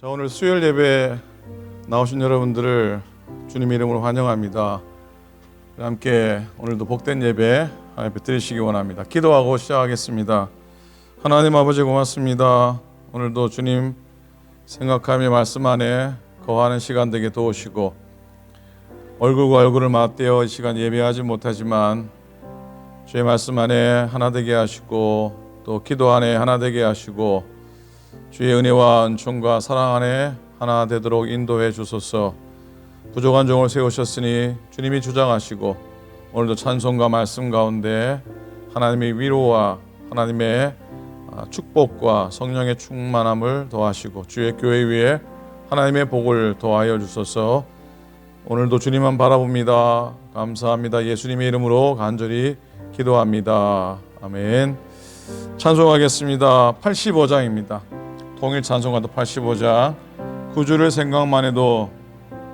자, 오늘 수요일 예배 나오신 여러분들을 주님의 이름으로 환영합니다. 함께 오늘도 복된 예배 하나님 드리시기 원합니다. 기도하고 시작하겠습니다. 하나님 아버지 고맙습니다. 오늘도 주님 생각하며 말씀 안에 거하는 시간 되게 도우시고, 얼굴과 얼굴을 맞대어 이 시간 예배하지 못하지만 주의 말씀 안에 하나 되게 하시고, 또 기도 안에 하나 되게 하시고, 주의 은혜와 은총과 사랑 안에 하나 되도록 인도해 주소서. 부족한 종을 세우셨으니 주님이 주장하시고, 오늘도 찬송과 말씀 가운데 하나님의 위로와 하나님의 축복과 성령의 충만함을 더하시고, 주의 교회 위에 하나님의 복을 더하여 주소서. 오늘도 주님만 바라봅니다. 감사합니다. 예수님의 이름으로 간절히 기도합니다. 아멘. 찬송하겠습니다. 85장입니다. 통일 찬송가도 85장. 구주를 생각만 해도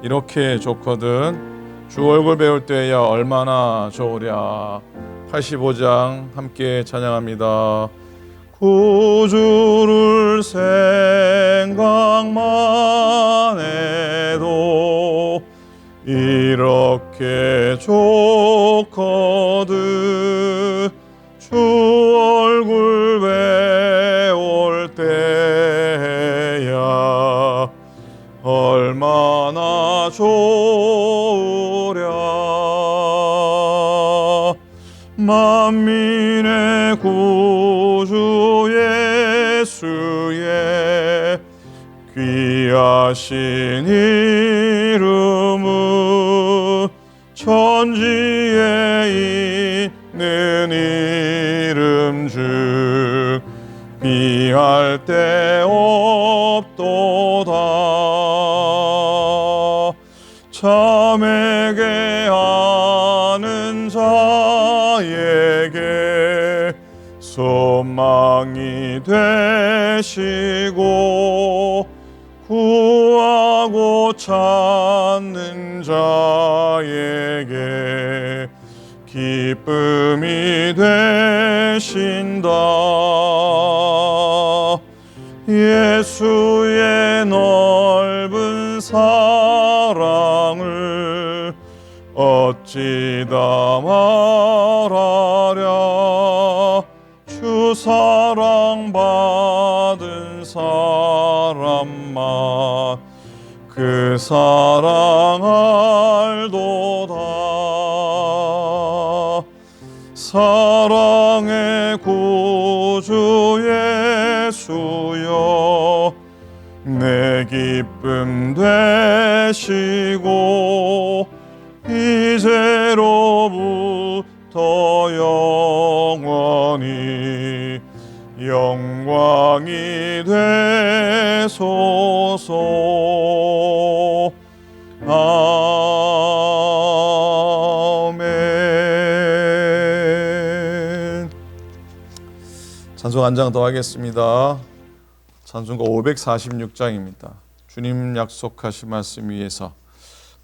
이렇게 좋거든, 주 얼굴 배울 때야 얼마나 좋으랴. 85장 함께 찬양합니다. 구주를 생각만 해도 이렇게 좋거든, 주 얼굴 배울 때야 얼마나 좋으랴. 만민의 구주 예수의 귀하신 이름은 천지에 있는 이름 중 비할 데 없도다. 참에게 아는 자에게 소망이 되시고, 구하고 찾는 자에게 기쁨이 되신다. 예수의 넓은 사랑을 어찌다 말하랴. 주 사랑 받은 사람만 그 사랑 알도다. 사랑의 구주 예수여, 내 기쁨 되시고, 이제로부터 영원히 영광이 되소서. 아멘. 찬송 한 장 더 하겠습니다. 찬송가 546장입니다. 주님 약속하신 말씀 위에서.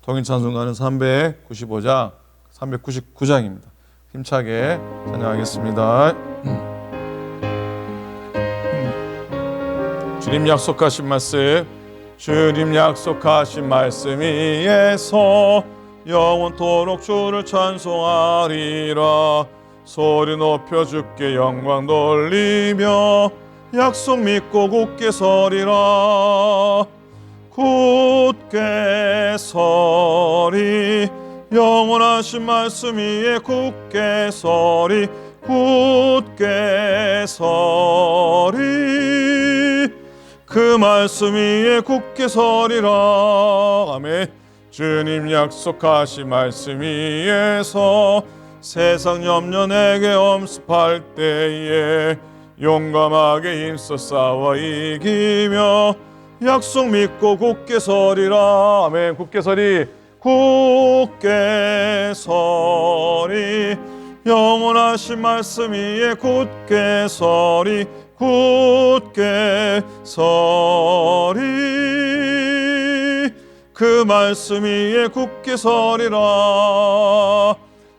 통일 찬송가는 395장, 399장입니다. 힘차게 찬양하겠습니다. 주님 약속하신 말씀, 주님 약속하신 말씀 위에서 영원토록 주를 찬송하리라. 소리 높여 주께 영광 돌리며 약속 믿고 굳게 서리라. 굳게 서리, 영원하신 말씀 위에 굳게 서리. 굳게 서리, 그 말씀 위에 굳게 서리라. 아멘. 주님 약속하신 말씀 위에서 세상 염려 내게 엄습할 때에 용감하게 힘써 싸워 이기며 약속 믿고 굳게 서리라. 아멘. 굳게 서리, 굳게 서리, 영원하신 말씀 위에 굳게 서리. 굳게 서리, 그 말씀 위에 굳게 서리라.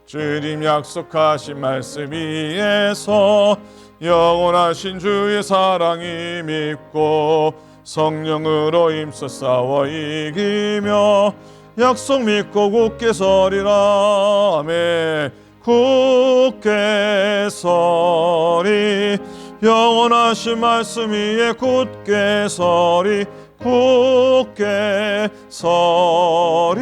주님 약속하신 말씀 위에서 영원하신 주의 사랑이 믿고 성령으로 힘써 싸워 이기며 약속 믿고 굳게 서리라. 아멘. 굳게 서리 영원하신 말씀 위에 굳게 서리 굳게 서리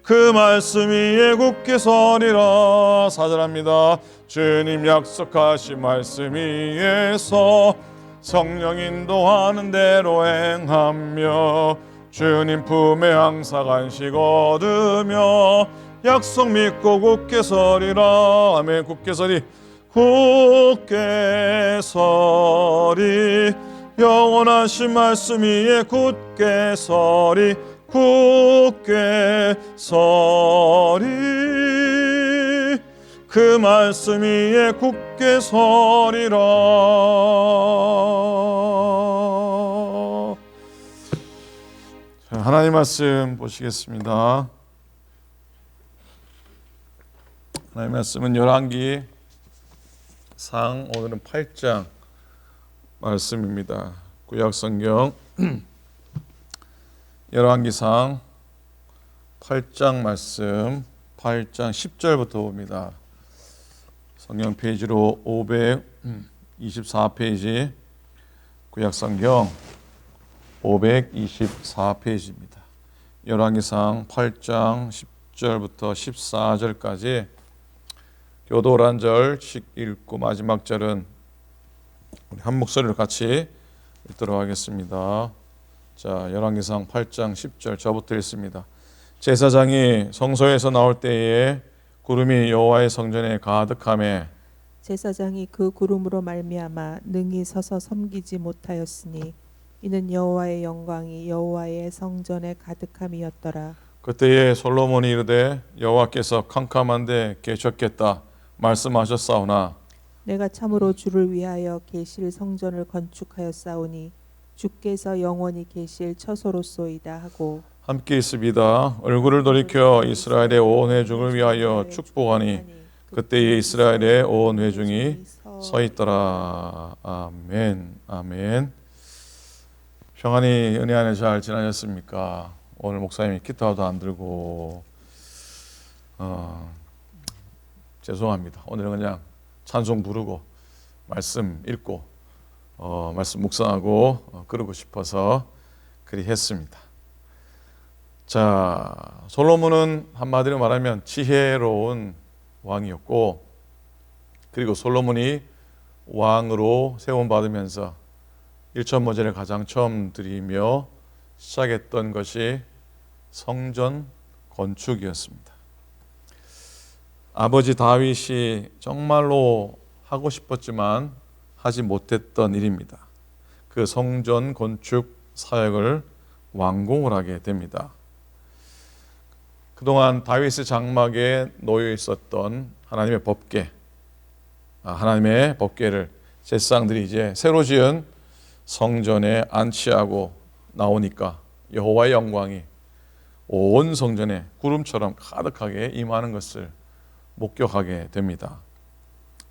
그 말씀 위에 굳게 서리라. 4절합니다. 주님 약속하신 말씀 위에서 성령 인도하는 대로 행하며 주님 품에 항상 안식 얻으며 약속 믿고 굳게 서리라. 아멘. 굳게 서리 굳게 서리 영원하신 말씀 위에 굳게 서리 굳게 서리 그 말씀 위에 굳게 서리라. 자, 하나님 말씀 보시겠습니다. 하나님 말씀은 열왕기 상 오늘은 8장 말씀입니다. 구약성경 열왕기상 8장 말씀 8장 10절부터 봅니다. 성경 페이지로 524페이지 구약성경 524페이지입니다. 열왕기상 8장 10절부터 14절까지 교도 한 절씩 읽고 마지막 절은 우리 한 목소리로 같이 읽도록 하겠습니다. 자, 열왕기상 8장 10절 저부터 읽습니다. 제사장이 성소에서 나올 때에 구름이 여호와의 성전에 가득하매 제사장이 그 구름으로 말미암아 능히 서서 섬기지 못하였으니 이는 여호와의 영광이 여호와의 성전에 가득함이었더라. 그때에 솔로몬이 이르되 여호와께서 캄캄한데 계셨겠다 말씀하셨사오나 내가 참으로 주를 위하여 계실 성전을 건축하였사오니 주께서 영원히 계실 처소로소이다 하고 함께 있습니다. 얼굴을 돌이켜 이스라엘의 온 회중을 위하여 축복하니 그때에 이스라엘의 온 회중이 서 있더라. 아멘. 아멘. 평안히 은혜 안에 잘 지나셨습니까? 오늘 목사님이 기타도 안 들고 죄송합니다. 오늘은 그냥 찬송 부르고 말씀 읽고 말씀 묵상하고 그러고 싶어서 그리 했습니다. 자, 솔로몬은 한마디로 말하면 지혜로운 왕이었고, 그리고 솔로몬이 왕으로 세움받으면서 일천모제를 가장 처음 드리며 시작했던 것이 성전 건축이었습니다. 아버지 다윗이 정말로 하고 싶었지만 하지 못했던 일입니다. 그 성전 건축 사역을 완공을 하게 됩니다. 그동안 다윗의 장막에 놓여 있었던 하나님의 법궤, 하나님의 법궤를 제사장들이 이제 새로 지은 성전에 안치하고 나오니까 여호와의 영광이 온 성전에 구름처럼 가득하게 임하는 것을 목격하게 됩니다.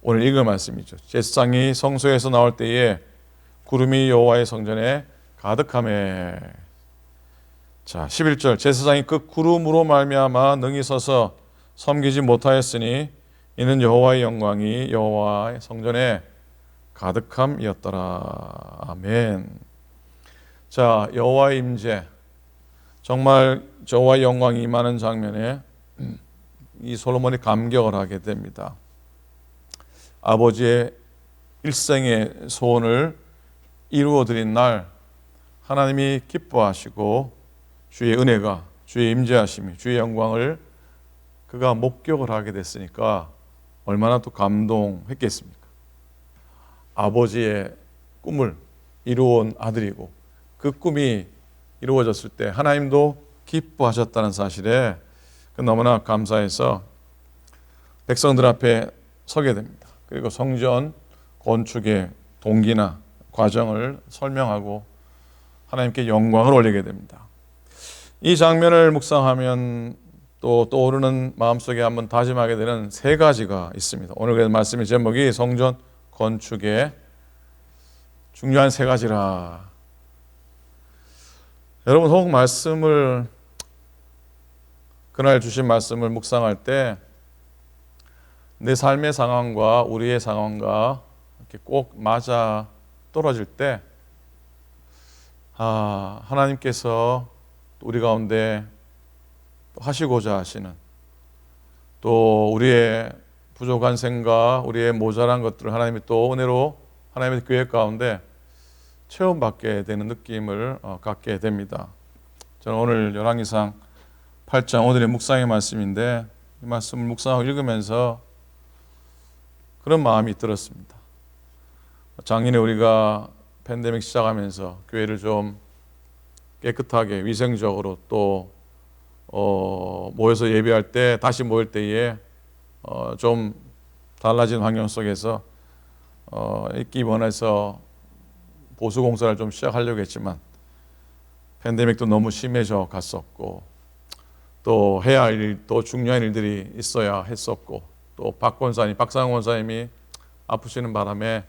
오늘 읽을 말씀이죠. 제사장이 성소에서 나올 때에 구름이 여호와의 성전에 가득하매. 자, 11절 제사장이 그 구름으로 말미암아 능히 서서 섬기지 못하였으니 이는 여호와의 영광이 여호와의 성전에 가득함이었더라. 아멘. 자, 여호와의 임재, 정말 여호와의 영광이 임하는 장면에 이 솔로몬이 감격을 하게 됩니다. 아버지의 일생의 소원을 이루어 드린 날 하나님이 기뻐하시고 주의 은혜가, 주의 임재하심이, 주의 영광을 그가 목격을 하게 됐으니까 얼마나 또 감동했겠습니까? 아버지의 꿈을 이루어온 아들이고 그 꿈이 이루어졌을 때 하나님도 기뻐하셨다는 사실에 너무나 감사해서 백성들 앞에 서게 됩니다. 그리고 성전 건축의 동기나 과정을 설명하고 하나님께 영광을 올리게 됩니다. 이 장면을 묵상하면 또 떠오르는 마음속에 한번 다짐하게 되는 세 가지가 있습니다. 오늘 그래서 말씀의 제목이 성전 건축의 중요한 세 가지라. 여러분 혹 말씀을 그날 주신 말씀을 묵상할 때 내 삶의 상황과 우리의 상황과 이렇게 꼭 맞아 떨어질 때 하나님께서 우리 가운데 하시고자 하시는 또 우리의 부족한 생각, 우리의 모자란 것들을 하나님이 또 은혜로 하나님의 계획 가운데 체험받게 되는 느낌을 갖게 됩니다. 저는 오늘 열왕기상 8장 오늘의 묵상의 말씀인데 이 말씀을 묵상하고 읽으면서 그런 마음이 들었습니다. 작년에 우리가 팬데믹 시작하면서 교회를 좀 깨끗하게 위생적으로 또 모여서 예배할 때 다시 모일 때에 좀 달라진 환경 속에서 읽기 원해서 보수 공사를 좀 시작하려고 했지만 팬데믹도 너무 심해져 갔었고 또 해야 할 일, 또 중요한 일들이 있어야 했었고 또 박상원 원사님이 아프시는 바람에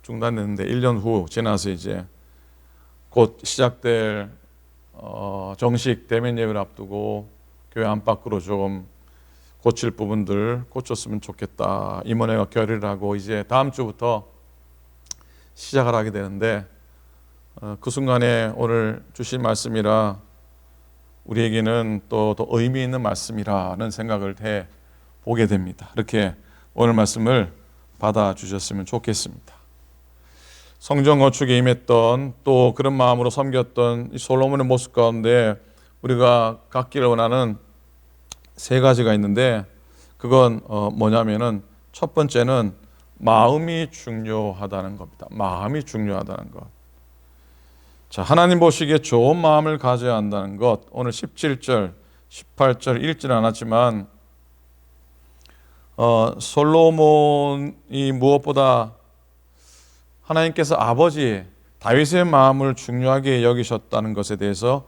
중단됐는데 1년 후 지나서 이제 곧 시작될 정식 대면 예배를 앞두고 교회 안팎으로 조금 고칠 부분들 고쳤으면 좋겠다. 임원회가 결의를 하고 이제 다음 주부터 시작을 하게 되는데 그 순간에 오늘 주신 말씀이라 우리에게는 또 의미 있는 말씀이라는 생각을 해 보게 됩니다. 이렇게 오늘 말씀을 받아주셨으면 좋겠습니다. 성전 건축에 임했던 또 그런 마음으로 섬겼던 이 솔로몬의 모습 가운데 우리가 갖기를 원하는 세 가지가 있는데 그건 뭐냐면은 첫 번째는 마음이 중요하다는 겁니다. 마음이 중요하다는 것. 자, 하나님 보시기에 좋은 마음을 가져야 한다는 것. 오늘 17절, 18절 읽지는 않았지만 솔로몬이 무엇보다 하나님께서 아버지 다윗의 마음을 중요하게 여기셨다는 것에 대해서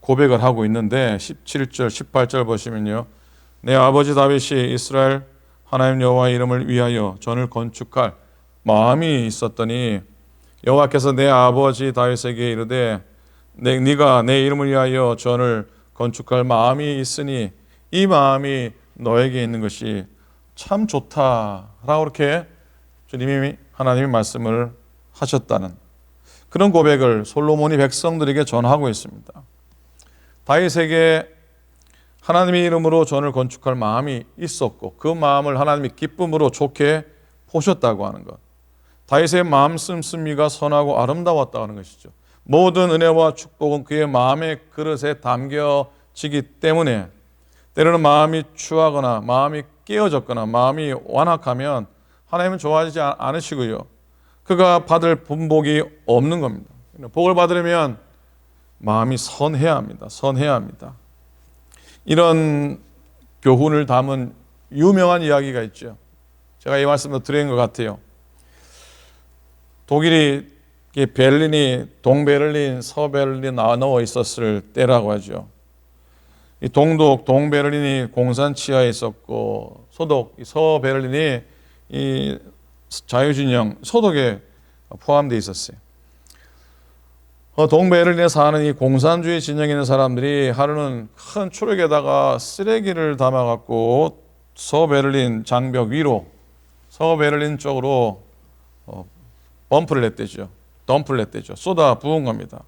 고백을 하고 있는데 17절, 18절 보시면요. 내 아버지 다윗이 이스라엘 하나님 여호와의 이름을 위하여 전을 건축할 마음이 있었더니 여호와께서 내 아버지 다윗에게 이르되 네가 내 이름을 위하여 전을 건축할 마음이 있으니 이 마음이 너에게 있는 것이 참 좋다라고 이렇게 주님이 하나님의 말씀을 하셨다는 그런 고백을 솔로몬이 백성들에게 전하고 있습니다. 다윗에게 하나님의 이름으로 전을 건축할 마음이 있었고 그 마음을 하나님이 기쁨으로 좋게 보셨다고 하는 것. 다윗의 마음 씀씀이가 선하고 아름다웠다는 것이죠. 모든 은혜와 축복은 그의 마음의 그릇에 담겨지기 때문에 때로는 마음이 추하거나 마음이 깨어졌거나 마음이 완악하면 하나님은 좋아하지 않으시고요. 그가 받을 분복이 없는 겁니다. 복을 받으려면 마음이 선해야 합니다. 선해야 합니다. 이런 교훈을 담은 유명한 이야기가 있죠. 제가 이 말씀도 드린 것 같아요. 독일이 베를린이 동베를린, 서베를린 나눠 있었을 때라고 하죠. 이 동베를린이 공산 치하에 있었고 서베를린이 이 자유진영 소독에 포함되어 있었어요. 동베를린에 사는 이 공산주의 진영에 있는 사람들이 하루는 큰 트럭에다가 쓰레기를 담아갖고 서베를린 장벽 위로 서베를린 쪽으로 덤프를 냈대죠. 쏟아 부은 겁니다.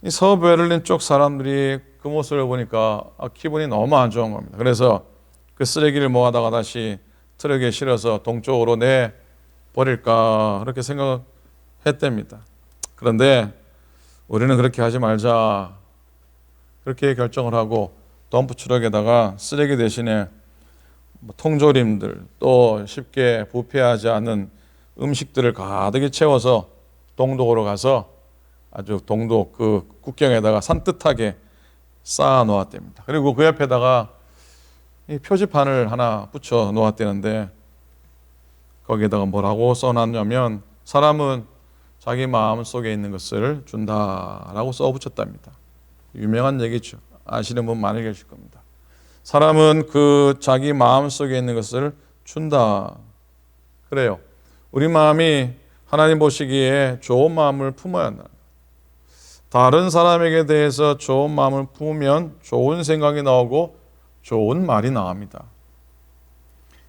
이 서베를린 쪽 사람들이 그 모습을 보니까 기분이 너무 안 좋은 겁니다. 그래서 그 쓰레기를 모아다가 다시 트럭에 실어서 동쪽으로 내버릴까 그렇게 생각했답니다. 그런데 우리는 그렇게 하지 말자 그렇게 결정을 하고 덤프 트럭에다가 쓰레기 대신에 통조림들 또 쉽게 부패하지 않는 음식들을 가득히 채워서 동독으로 가서 아주 동독 그 국경에다가 산뜻하게 쌓아 놓았답니다. 그리고 그 옆에다가 이 표지판을 하나 붙여 놓았다는데 거기에다가 뭐라고 써놨냐면 사람은 자기 마음 속에 있는 것을 준다라고 써붙였답니다. 유명한 얘기죠. 아시는 분 많이 계실 겁니다. 사람은 그 자기 마음 속에 있는 것을 준다. 그래요. 우리 마음이 하나님 보시기에 좋은 마음을 품어야 한다. 다른 사람에게 대해서 좋은 마음을 품으면 좋은 생각이 나오고 좋은 말이 나옵니다.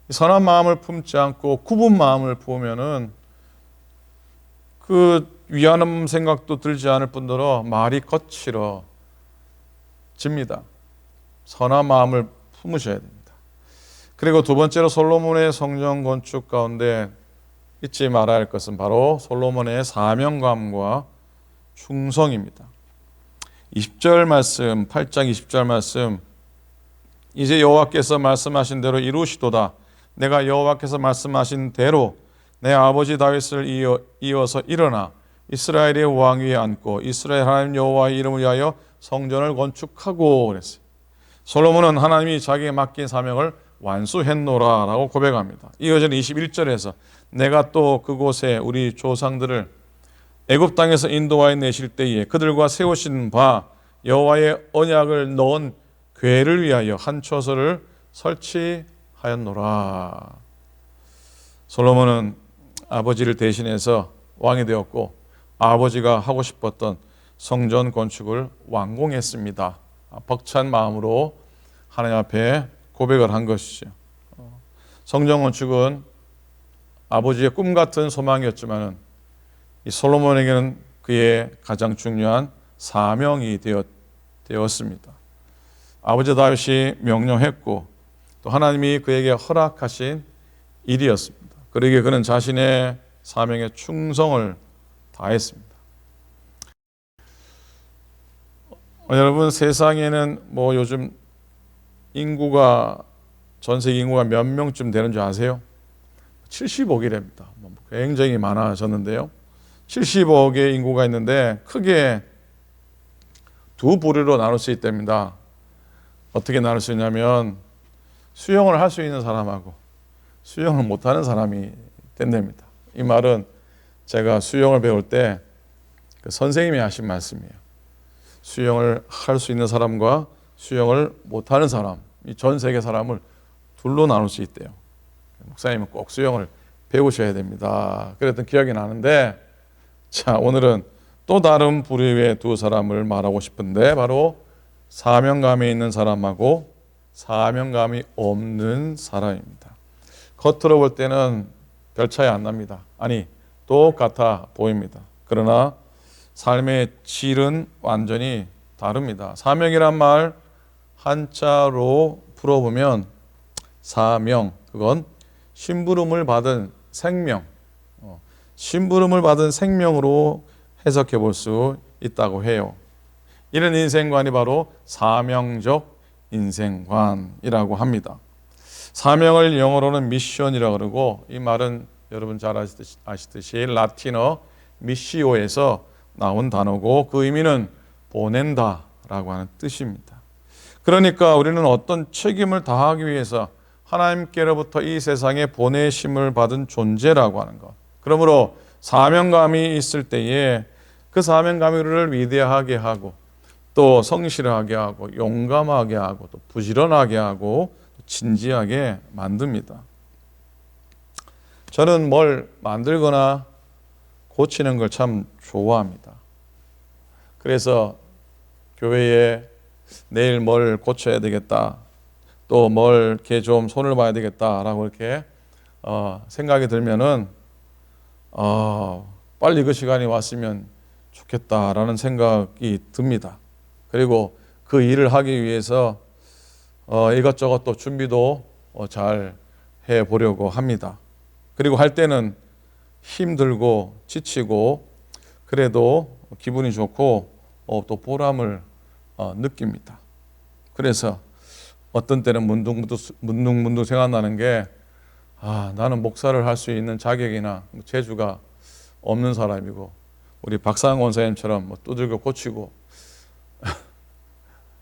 선한 마음을 품지 않고 굽은 마음을 품으면은 그 위안한 생각도 들지 않을 뿐더러 말이 거칠어집니다. 선한 마음을 품으셔야 됩니다. 그리고 두 번째로 솔로몬의 성전 건축 가운데 잊지 말아야 할 것은 바로 솔로몬의 사명감과 충성입니다. 20절 말씀, 8장 20절 말씀, 이제 여호와께서 말씀하신 대로 이루시도다. 내가 여호와께서 말씀하신 대로 내 아버지 다윗을 이어서 일어나 이스라엘의 왕 위에 앉고 이스라엘 하나님 여호와의 이름을 위하여 성전을 건축하고 그랬어요. 솔로몬은 하나님이 자기에게 맡긴 사명을 완수했노라 라고 고백합니다. 이어지는 21절에서 내가 또 그곳에 우리 조상들을 애굽 땅에서 인도하여 내실 때에 그들과 세우신 바 여호와의 언약을 넣은 궤를 위하여 한 처소를 설치하였노라. 솔로몬은 아버지를 대신해서 왕이 되었고 아버지가 하고 싶었던 성전 건축을 완공했습니다. 벅찬 마음으로 하나님 앞에 고백을 한 것이죠. 성전 건축은 아버지의 꿈 같은 소망이었지만은 이 솔로몬에게는 그의 가장 중요한 사명이 되었습니다. 아버지 다윗이 명령했고 또 하나님이 그에게 허락하신 일이었습니다. 그러기에 그는 자신의 사명에 충성을 다했습니다. 여러분, 세상에는 뭐 요즘 전 세계 인구가 몇 명쯤 되는 줄 아세요? 70억이랍니다. 굉장히 많아졌는데요. 70억의 인구가 있는데 크게 두 부류로 나눌 수 있답니다. 어떻게 나눌 수 있냐면 수영을 할 수 있는 사람하고 수영을 못하는 사람이 된답니다. 이 말은 제가 수영을 배울 때 그 선생님이 하신 말씀이에요. 수영을 할 수 있는 사람과 수영을 못하는 사람, 이 전 세계 사람을 둘로 나눌 수 있대요. 목사님은 꼭 수영을 배우셔야 됩니다. 그랬던 기억이 나는데, 자, 오늘은 또 다른 부류의 두 사람을 말하고 싶은데 바로 사명감이 있는 사람하고 사명감이 없는 사람입니다. 겉으로 볼 때는 별 차이 안 납니다. 아니, 똑같아 보입니다. 그러나 삶의 질은 완전히 다릅니다. 사명이란 말 한자로 풀어보면 사명, 그건 심부름을 받은 생명, 심부름을 받은 생명으로 해석해 볼 수 있다고 해요. 이런 인생관이 바로 사명적 인생관이라고 합니다. 사명을 영어로는 미션이라고 그러고, 이 말은 여러분 잘 아시듯이 라틴어 미시오에서 나온 단어고 그 의미는 보낸다라고 하는 뜻입니다. 그러니까 우리는 어떤 책임을 다하기 위해서 하나님께로부터 이 세상에 보내심을 받은 존재라고 하는 것. 그러므로 사명감이 있을 때에 그 사명감이 우리를 위대하게 하고 또 성실하게 하고 용감하게 하고 또 부지런하게 하고 진지하게 만듭니다. 저는 뭘 만들거나 고치는 걸 참 좋아합니다. 그래서 교회에 내일 뭘 고쳐야 되겠다, 또 뭘 이렇게 좀 손을 봐야 되겠다라고 이렇게 생각이 들면은 빨리 그 시간이 왔으면 좋겠다라는 생각이 듭니다. 그리고 그 일을 하기 위해서 이것저것 또 준비도 잘 해보려고 합니다. 그리고 할 때는 힘들고 지치고 그래도 기분이 좋고 또 보람을 느낍니다. 그래서 어떤 때는 문득 생각나는 게 나는 목사를 할 수 있는 자격이나 재주가 없는 사람이고 우리 박상원 원사님처럼 두들겨 고치고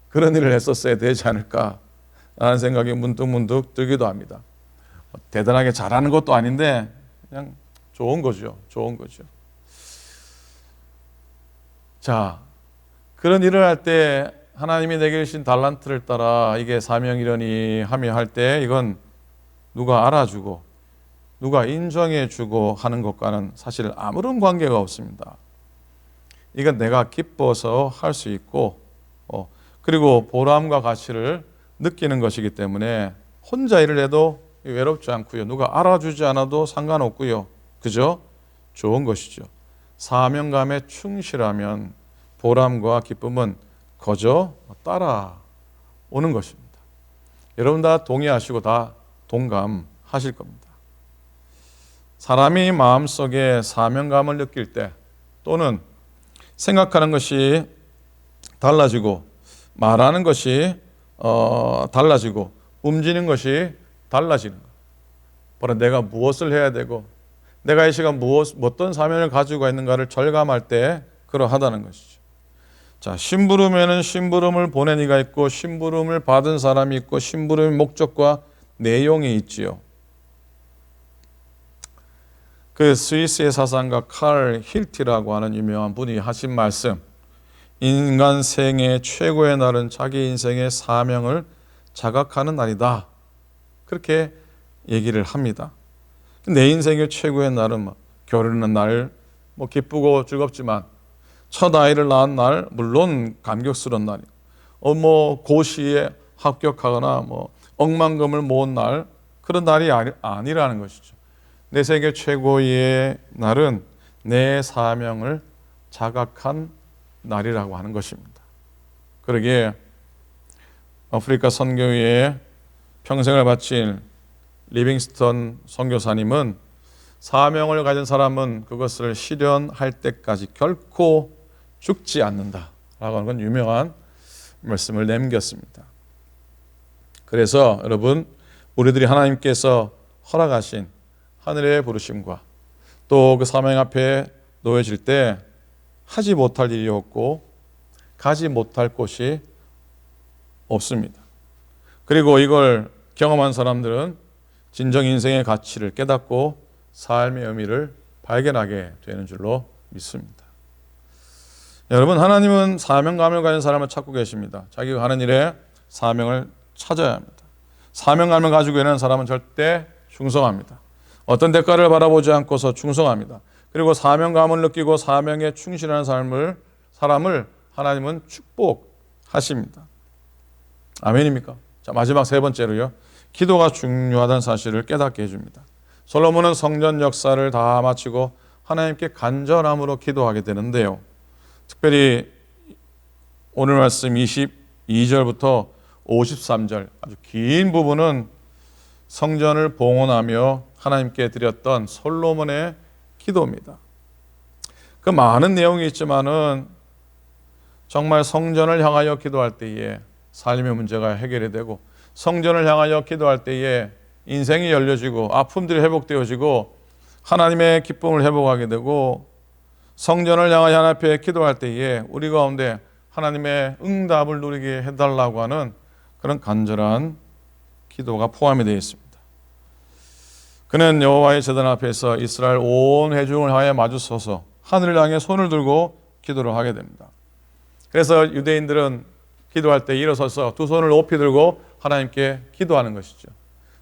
그런 일을 했었어야 되지 않을까 라는 생각이 문득 들기도 합니다. 대단하게 잘하는 것도 아닌데 그냥 좋은 거죠. 자, 그런 일을 할 때 하나님이 내게 주신 달란트를 따라 이게 사명이려니 하며 할 때 이건 누가 알아주고 누가 인정해 주고 하는 것과는 사실 아무런 관계가 없습니다. 이건 내가 기뻐서 할 수 있고 그리고 보람과 가치를 느끼는 것이기 때문에 혼자 일을 해도 외롭지 않고요. 누가 알아주지 않아도 상관없고요. 그죠? 좋은 것이죠. 사명감에 충실하면 보람과 기쁨은 거저 따라오는 것입니다. 여러분 다 동의하시고 다 동감하실 겁니다. 사람이 마음속에 사명감을 느낄 때 또는 생각하는 것이 달라지고 말하는 것이 달라지고 움직이는 것이 달라지는 것. 바로 내가 무엇을 해야 되고 내가 이 시간 어떤 사명을 가지고 있는가를 절감할 때 그러하다는 것이죠. 자, 심부름에는 심부름을 보낸 이가 있고 심부름을 받은 사람이 있고 심부름의 목적과 내용이 있지요. 그 스위스의 사상가 칼 힐티라고 하는 유명한 분이 하신 말씀, 인간 생애 최고의 날은 자기 인생의 사명을 자각하는 날이다. 그렇게 얘기를 합니다. 내 인생의 최고의 날은 결혼하는 날, 기쁘고 즐겁지만 첫 아이를 낳은 날, 물론 감격스러운 날이고, 고시에 합격하거나 억만금을 모은 날, 그런 날이 아니라는 것이죠. 내 세계 최고의 날은 내 사명을 자각한 날이라고 하는 것입니다. 그러기에 아프리카 선교회에 평생을 바친 리빙스턴 선교사님은 사명을 가진 사람은 그것을 실현할 때까지 결코 죽지 않는다라고 하는 건 유명한 말씀을 남겼습니다. 그래서 여러분, 우리들이 하나님께서 허락하신 하늘의 부르심과 또 그 사명 앞에 놓여질 때 하지 못할 일이 없고 가지 못할 곳이 없습니다. 그리고 이걸 경험한 사람들은 진정 인생의 가치를 깨닫고 삶의 의미를 발견하게 되는 줄로 믿습니다. 여러분, 하나님은 사명감을 가진 사람을 찾고 계십니다. 자기가 하는 일에 사명을 찾아야 합니다. 사명감을 가지고 있는 사람은 절대 충성합니다. 어떤 대가를 바라보지 않고서 충성합니다. 그리고 사명감을 느끼고 사명에 충실하는 사람을 하나님은 축복하십니다. 아멘입니까? 자, 마지막 세 번째로요. 기도가 중요하다는 사실을 깨닫게 해줍니다. 솔로몬은 성전 역사를 다 마치고 하나님께 간절함으로 기도하게 되는데요. 특별히 오늘 말씀 22절부터 53절 아주 긴 부분은 성전을 봉헌하며 하나님께 드렸던 솔로몬의 기도입니다. 그 많은 내용이 있지만은 정말 성전을 향하여 기도할 때에 삶의 문제가 해결이 되고 성전을 향하여 기도할 때에 인생이 열려지고 아픔들이 회복되어지고 하나님의 기쁨을 회복하게 되고 성전을 향하여 하나님 앞에 기도할 때에 우리 가운데 하나님의 응답을 누리게 해달라고 하는 그런 간절한 기도가 포함이 되어 있습니다. 그는 여호와의 제단 앞에서 이스라엘 온 회중을 향해 마주서서 하늘을 향해 손을 들고 기도를 하게 됩니다. 그래서 유대인들은 기도할 때 일어서서 두 손을 높이 들고 하나님께 기도하는 것이죠.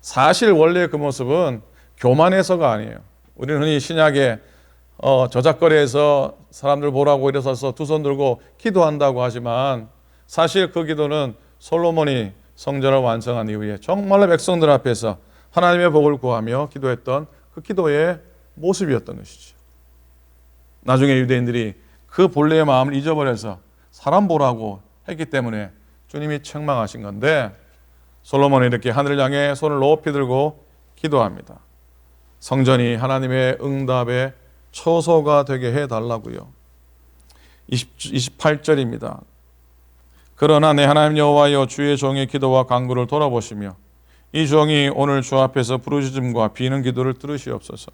사실 원래 그 모습은 교만해서가 아니에요. 우리는 흔히 신약에 저작거리에서 사람들 보라고 일어서서 두 손 들고 기도한다고 하지만 사실 그 기도는 솔로몬이 성전을 완성한 이후에 정말로 백성들 앞에서 하나님의 복을 구하며 기도했던 그 기도의 모습이었던 것이죠. 나중에 유대인들이 그 본래의 마음을 잊어버려서 사람 보라고 했기 때문에 주님이 책망하신 건데 솔로몬이 이렇게 하늘을 향해 손을 높이 들고 기도합니다. 성전이 하나님의 응답의 처소가 되게 해달라고요. 28절입니다. 그러나 내 하나님 여호와여 주의 종의 기도와 간구를 돌아보시며 이 종이 오늘 주 앞에서 부르짖음과 비는 기도를 들으시옵소서.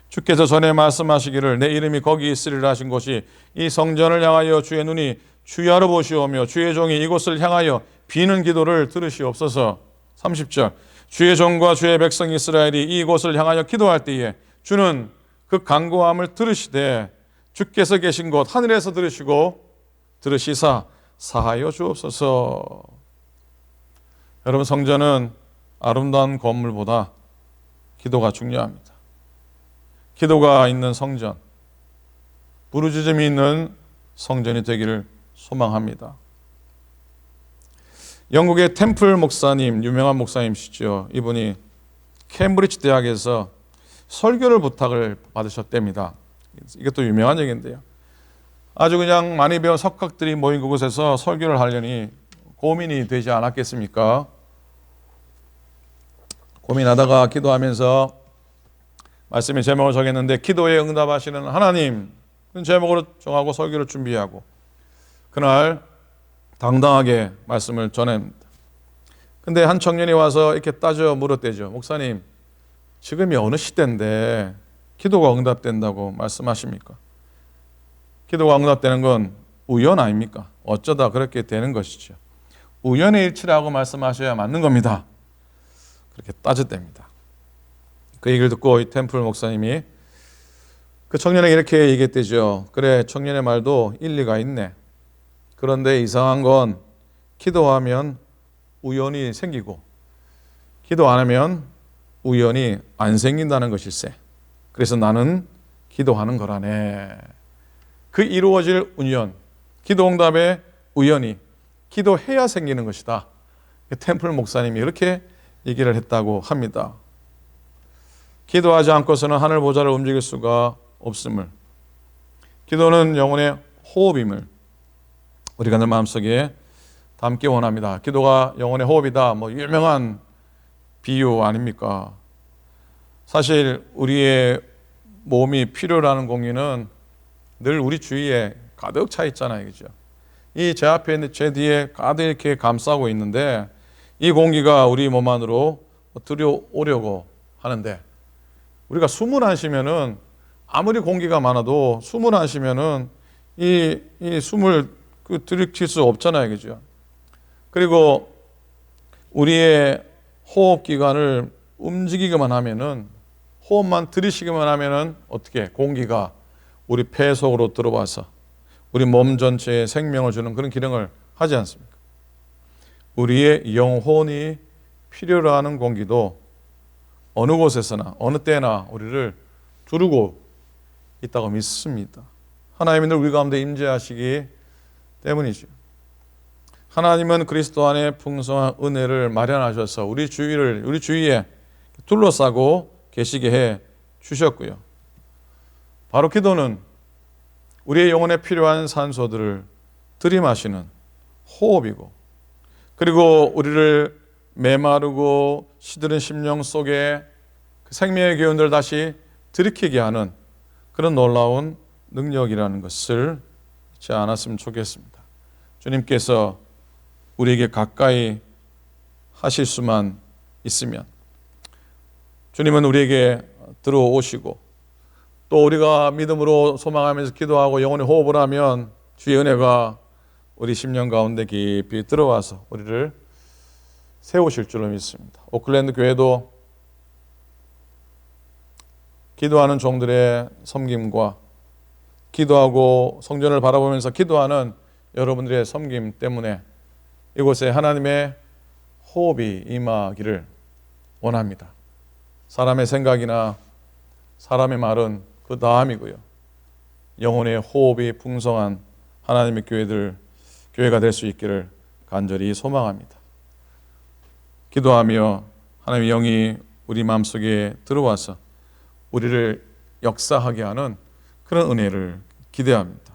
주께서 전에 말씀하시기를 내 이름이 거기 있으리라 하신 곳이 이 성전을 향하여 주의 눈이 주야로 보시오며 주의 종이 이곳을 향하여 비는 기도를 들으시옵소서. 30절 주의 종과 주의 백성 이스라엘이 이곳을 향하여 기도할 때에 주는 그 간구함을 들으시되 주께서 계신 곳 하늘에서 들으시고 들으시사 사하여 주옵소서. 여러분, 성전은 아름다운 건물보다 기도가 중요합니다. 기도가 있는 성전, 부르짖음이 있는 성전이 되기를 소망합니다. 영국의 템플 목사님, 유명한 목사님이시죠. 이분이 캠브리지 대학에서 설교를 부탁을 받으셨답니다. 이것도 유명한 얘기인데요. 아주 그냥 많이 배운 석학들이 모인 그곳에서 설교를 하려니 고민이 되지 않았겠습니까? 고민하다가 기도하면서 말씀의 제목을 정했는데 기도에 응답하시는 하나님 제목으로 정하고 설교를 준비하고 그날 당당하게 말씀을 전합니다. 근데 한 청년이 와서 이렇게 따져 물었대죠. 목사님, 지금이 어느 시대인데 기도가 응답된다고 말씀하십니까? 기도가 응답되는 건 우연 아닙니까? 어쩌다 그렇게 되는 것이죠. 우연의 일치라고 말씀하셔야 맞는 겁니다. 그렇게 따졌답니다. 그 얘기를 듣고 이 템플 목사님이 그 청년에게 이렇게 얘기했대죠. 그래, 청년의 말도 일리가 있네. 그런데 이상한 건 기도하면 우연이 생기고 기도 안 하면 우연이 안 생긴다는 것일세. 그래서 나는 기도하는 거라네. 그 이루어질 우연, 기도 응답의 우연이 기도해야 생기는 것이다. 템플 목사님이 이렇게 얘기를 했다고 합니다. 기도하지 않고서는 하늘 보좌를 움직일 수가 없음을, 기도는 영혼의 호흡임을 우리가 늘 마음속에 담기 원합니다. 기도가 영혼의 호흡이다. 유명한 비유 아닙니까? 사실 우리의 몸이 필요로 하는 공기는 늘 우리 주위에 가득 차 있잖아요. 그죠? 이 제 앞에 있는 제 뒤에 가득 이렇게 감싸고 있는데 이 공기가 우리 몸 안으로 들여오려고 하는데 우리가 숨을 안 쉬면은 아무리 공기가 많아도 숨을 안 쉬면은 이 숨을 들이킬 수 없잖아요. 그죠? 그리고 우리의 호흡기관을 움직이기만 하면은 호흡만 들이쉬기만 하면은 어떻게 공기가 우리 폐 속으로 들어와서 우리 몸 전체에 생명을 주는 그런 기능을 하지 않습니까? 우리의 영혼이 필요로 하는 공기도 어느 곳에서나 어느 때나 우리를 두르고 있다고 믿습니다. 하나님이 늘 우리 가운데 임재하시기 때문이죠. 하나님은 그리스도 안에 풍성한 은혜를 마련하셔서 우리 주위에 둘러싸고 계시게 해 주셨고요. 바로 기도는 우리의 영혼에 필요한 산소들을 들이마시는 호흡이고, 그리고 우리를 메마르고 시들은 심령 속에 그 생명의 기운들을 다시 들이키게 하는 그런 놀라운 능력이라는 것을 잊지 않았으면 좋겠습니다. 주님께서 우리에게 가까이 하실 수만 있으면 주님은 우리에게 들어오시고, 또 우리가 믿음으로 소망하면서 기도하고 영혼의 호흡을 하면 주의 은혜가 우리 심령 가운데 깊이 들어와서 우리를 세우실 줄로 믿습니다. 오클랜드 교회도 기도하는 종들의 섬김과 기도하고 성전을 바라보면서 기도하는 여러분들의 섬김 때문에 이곳에 하나님의 호흡이 임하기를 원합니다. 사람의 생각이나 사람의 말은 그 다음이고요. 영혼의 호흡이 풍성한 하나님의 교회가 될 수 있기를 간절히 소망합니다. 기도하며 하나님의 영이 우리 마음속에 들어와서 우리를 역사하게 하는 그런 은혜를 기대합니다.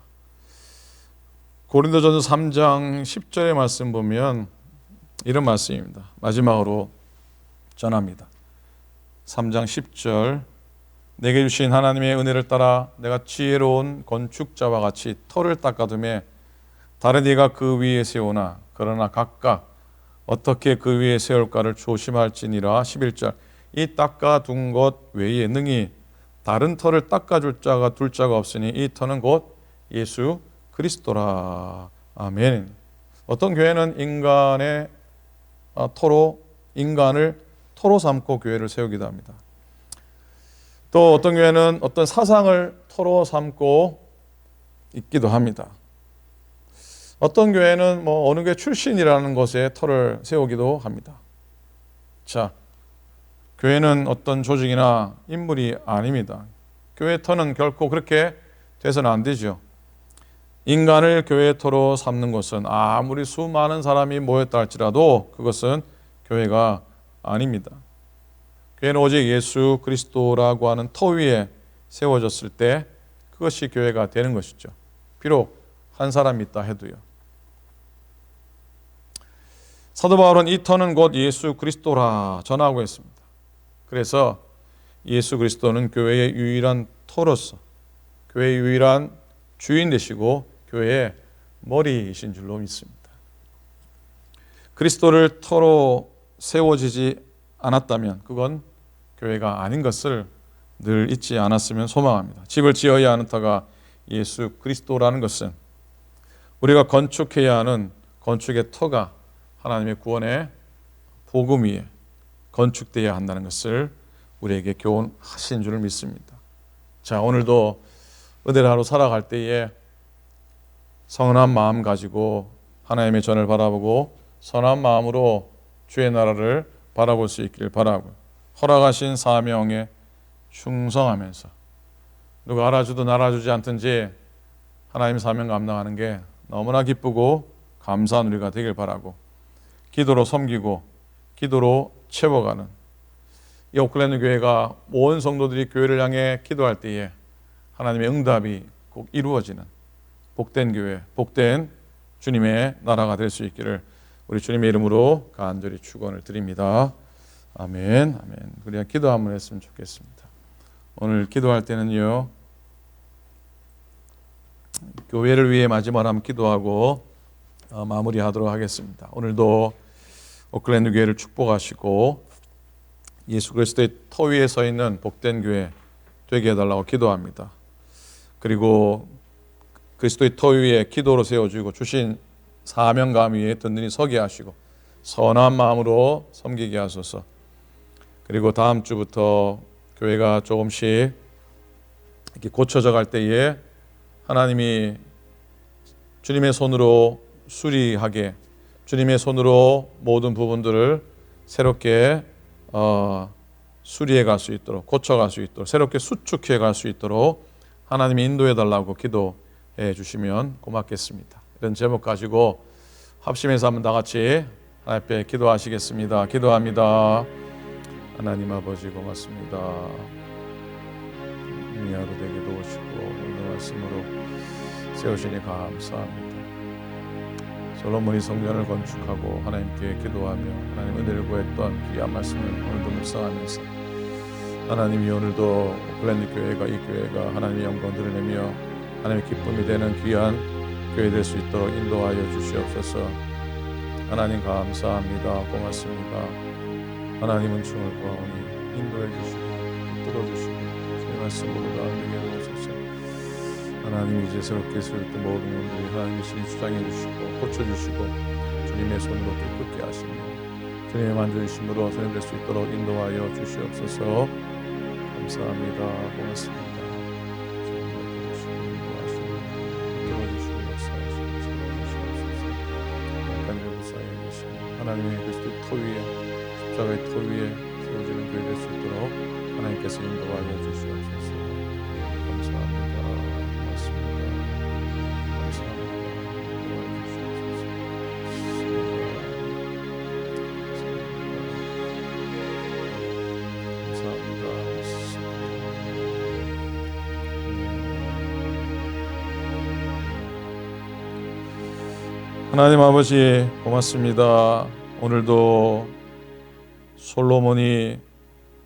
고린도전서 3장 10절의 말씀 보면 이런 말씀입니다. 마지막으로 전합니다. 3장 10절, 내게 주신 하나님의 은혜를 따라 내가 지혜로운 건축자와 같이 터를 닦아두매 다른 이가 그 위에 세우나 그러나 각각 어떻게 그 위에 세울까를 조심할지니라. 11절, 이 닦아둔 것 외에 능히 다른 터를 닦아줄 자가 둘 자가 없으니 이 터는 곧 예수 그리스도라. 아멘. 어떤 교회는 인간을 토로 삼고 교회를 세우기도 합니다. 또 어떤 교회는 어떤 사상을 토로 삼고 있기도 합니다. 어떤 교회는 어느 교회 출신이라는 것에 터를 세우기도 합니다. 자, 교회는 어떤 조직이나 인물이 아닙니다. 교회 터는 결코 그렇게 돼서는 안 되죠. 인간을 교회의 터로 삼는 것은 아무리 수많은 사람이 모였다 할지라도 그것은 교회가 아닙니다. 교회는 오직 예수 그리스도라고 하는 터 위에 세워졌을 때 그것이 교회가 되는 것이죠. 비록 한 사람이 있다 해도요. 사도 바울은 이 터는 곧 예수 그리스도라 전하고 있습니다. 그래서 예수 그리스도는 교회의 유일한 터로서 교회의 유일한 주인 되시고 교회의 머리이신 줄로 믿습니다. 그리스도를 터로 세워지지 않았다면 그건 교회가 아닌 것을 늘 잊지 않았으면 소망합니다. 집을 지어야 하는 터가 예수 그리스도라는 것은 우리가 건축해야 하는 건축의 터가 하나님의 구원의 복음 위에 건축되어야 한다는 것을 우리에게 교훈하신 줄을 믿습니다. 자, 오늘도 은혜를 하루 살아갈 때에 선한 마음 가지고 하나님의 전을 바라보고 선한 마음으로 주의 나라를 바라볼 수 있기를 바라고 허락하신 사명에 충성하면서 누가 알아주든 알아주지 않든지 하나님의 사명 감당하는 게 너무나 기쁘고 감사한 우리가 되길 바라고 기도로 섬기고 기도로 채워가는 이 오클랜드 교회가 온 성도들이 교회를 향해 기도할 때에 하나님의 응답이 꼭 이루어지는 복된 교회, 복된 주님의 나라가 될 수 있기를 우리 주님의 이름으로 간절히 축원을 드립니다. 아멘, 아멘. 우리가 기도 한번 했으면 좋겠습니다. 오늘 기도할 때는요, 교회를 위해 마지막으로 한번 기도하고 마무리하도록 하겠습니다. 오늘도 오클랜드 교회를 축복하시고 예수 그리스도의 터 위에 서 있는 복된 교회 되게 해달라고 기도합니다. 그리고 그리스도의 터 위에 기도로 세워주고 주신 사명감 위에 든든히 서게 하시고 선한 마음으로 섬기게 하소서. 그리고 다음 주부터 교회가 조금씩 이렇게 고쳐져 갈 때에 하나님이 주님의 손으로 수리하게 주님의 손으로 모든 부분들을 새롭게 수리해 갈 수 있도록 고쳐갈 수 있도록 새롭게 수축해 갈 수 있도록 하나님이 인도해 달라고 기도해 주시면 고맙겠습니다. 이런 제목 가지고 합심해서 한번 다 같이 하나님 앞에 기도하시겠습니다. 기도합니다. 하나님 아버지 고맙습니다. 이 하루 되게 도우시고 오늘 말씀으로 세우시니 감사합니다. 솔로몬이 성전을 건축하고 하나님께 기도하며 하나님 은혜를 구했던 귀한 말씀을 오늘도 묵상하면서 하나님이 오늘도 오클랜드 교회가 이 교회가 하나님의 영광 드러내며 하나님의 기쁨이 되는 귀한 교회 될 수 있도록 인도하여 주시옵소서. 하나님 감사합니다. 고맙습니다. 하나님은 충을 구하오니 인도해 주시고 붙들어 주시고 주의 말씀으로 나아가게 하옵소서. 하나님 이제 새롭게 세울 때 모든 분들이 하나님의 신이 주장해 주시고 고쳐주시고 주님의 손으로 깨끗게 하시며 주님의 만져주심으로 선행될 수 있도록 인도하여 주시옵소서. 감사합니다. 고맙습니다. 하나님의 그리스도의 터 위에 십자가의 터 위에 세워지는 교회 될 수 있도록 하나님께서 인도하여 주시옵소서. 감사합니다. 고맙습니다. 감사합니다. 인도하여 주시옵소서. 감사합니다. 하나님 아버지 고맙습니다. 오늘도 솔로몬이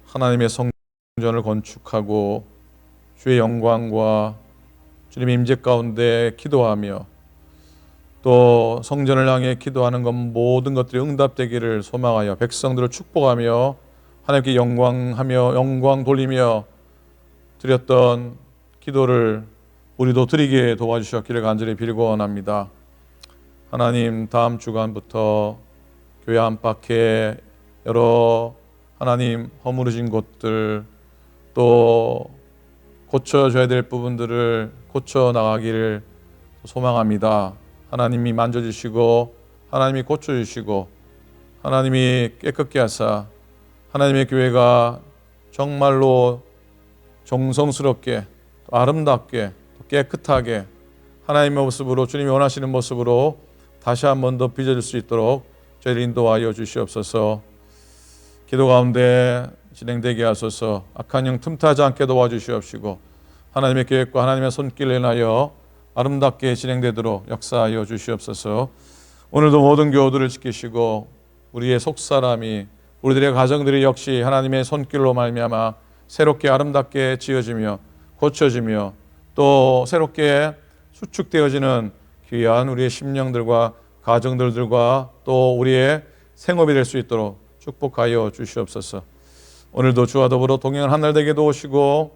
하나님의 성전을 건축하고 주의 영광과 주님의 임재 가운데 기도하며 또 성전을 향해 기도하는 것 모든 것들이 응답되기를 소망하여 백성들을 축복하며 하나님께 영광하며 영광 돌리며 드렸던 기도를 우리도 드리게 도와주셨기를 간절히 빌고 원합니다. 하나님 다음 주간부터 교회 안팎에 여러 하나님 허물어진 곳들 또 고쳐줘야 될 부분들을 고쳐나가기를 소망합니다. 하나님이 만져주시고 하나님이 고쳐주시고 하나님이 깨끗게 하사 하나님의 교회가 정말로 정성스럽게 또 아름답게 또 깨끗하게 하나님의 모습으로 주님이 원하시는 모습으로 다시 한 번 더 빚어질 수 있도록 저희를 인도하여 주시옵소서. 기도 가운데 진행되게 하소서. 악한 영 틈타지 않게 도와주시옵시고 하나님의 계획과 하나님의 손길을 인하여 아름답게 진행되도록 역사하여 주시옵소서. 오늘도 모든 교우들을 지키시고 우리의 속사람이 우리들의 가정들이 역시 하나님의 손길로 말미암아 새롭게 아름답게 지어지며 고쳐지며 또 새롭게 수축되어지는 귀한 우리의 심령들과 가정들과 또 우리의 생업이 될 수 있도록 축복하여 주시옵소서. 오늘도 주와 더불어 동행을 한 날 되게 도우시고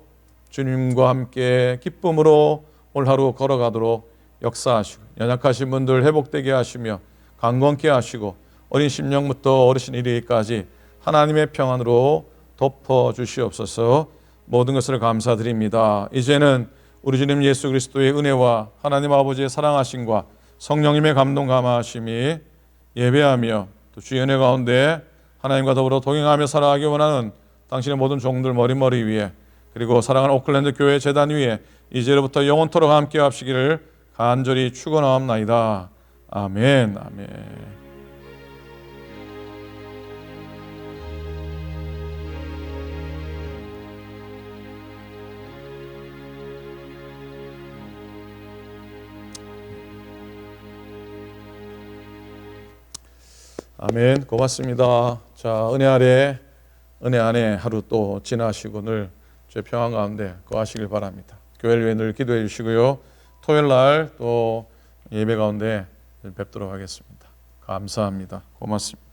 주님과 함께 기쁨으로 오늘 하루 걸어가도록 역사하시고 연약하신 분들 회복되게 하시며 강건케 하시고 어린 심령부터 어르신 이르기까지 하나님의 평안으로 덮어 주시옵소서. 모든 것을 감사드립니다. 이제는 우리 주님 예수 그리스도의 은혜와 하나님 아버지의 사랑하심과 성령님의 감동 감화하심이 예배하며 또 주의 은혜 가운데 하나님과 더불어 동행하며 살아가기 원하는 당신의 모든 종들 머리 위에 그리고 사랑하는 오클랜드 교회 재단 위에 이제로부터 영원토록 함께 하시기를 간절히 축원하옵나이다. 아멘. 아멘. 아멘. 고맙습니다. 자, 은혜 안에 하루 또 지나시고 늘 주의 평안 가운데 거하시길 바랍니다. 교회를 위해 늘 기도해 주시고요. 토요일 날 또 예배 가운데 뵙도록 하겠습니다. 감사합니다. 고맙습니다.